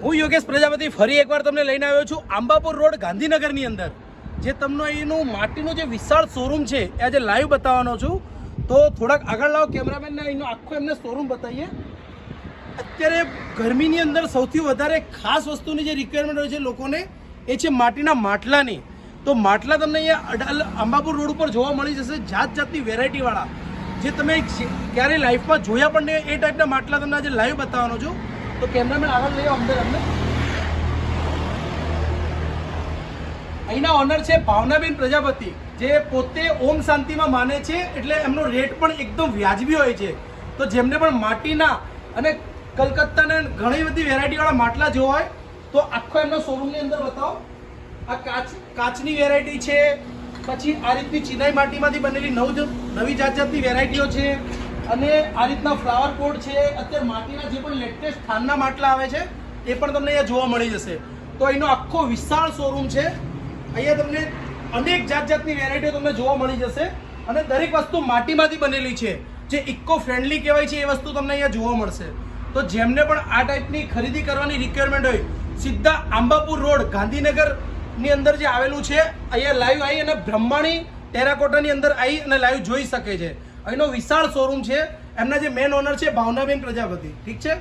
હું યોગેશ પ્રજાપતિ ફરી એકવાર તમને લઈને આવ્યો છું આંબાપુર રોડ ગાંધીનગરની અંદર જે તમને અહીંનું માટીનું જે વિશાળ શોરૂમ છે એ આજે લાઈવ બતાવવાનો છું. તો થોડાક આગળ લાવો કેમેરામેનને, અહીંનો આખો એમને શોરૂમ બતાવીએ. અત્યારે ગરમીની અંદર સૌથી વધારે ખાસ વસ્તુની જે રિક્વાયરમેન્ટ હોય છે લોકોને એ છે માટીના માટલાની. તો માટલા તમને અહીંયા આંબાપુર રોડ ઉપર જોવા મળી જશે, જાત જાતની વેરાયટીવાળા જે તમે ક્યારેય લાઈફમાં જોયા પણ નહીં એ ટાઈપના માટલા તમને આજે લાઈવ બતાવવાનો છું. તો કેમેરામેન આગળ લઈ આવો અંદર. અમને અહીંના ઓનર છે ભાવનાબેન પ્રજાપતિ, જે પોતે ઓમ શાંતિમાં માને છે, એટલે એમનો રેટ પણ એકદમ વ્યાજબી હોય છે. તો જેમને પણ માટીના અને કલકત્તાના ઘણી બધી વેરાયટીવાળા માટલા જોવા હોય તો આખો એમનો શોરૂમની અંદર બતાવો. આ કાચની વેરાયટી છે, પછી આ રીતની ચિનાઈ માટીમાંથી બનેલી નવી જાતની વેરાયટીઓ છે, અને આ રીતના ફ્લાવર પોટ છે. અત્યારે માટીના જે પણ લેટેસ્ટ થાનના માટલા આવે છે એ પણ તમને અહીંયા જોવા મળી જશે. તો અહીંનો આખો વિશાળ શોરૂમ છે. અહીંયા તમને અનેક જાતની વેરાયટીઓ તમને જોવા મળી જશે, અને દરેક વસ્તુ માટીમાંથી બનેલી છે, જે ઇકો ફ્રેન્ડલી કહેવાય છે એ વસ્તુ તમને અહીંયા જોવા મળશે. તો જેમને પણ આ ટાઈપની ખરીદી કરવાની રિક્વાયરમેન્ટ હોય, સીધા આંબાપુર રોડ ગાંધીનગરની અંદર જે આવેલું છે અહીંયા લાઈવ આવી અને બ્રહ્માણી ટેરાકોટાની અંદર આવી અને લાઈવ જોઈ શકે છે. અહીંનો વિશાળ શોરૂમ છે. એમના જે મેન ઓનર છે ભાવનાબેન પ્રજાપતિ. ઠીક છે.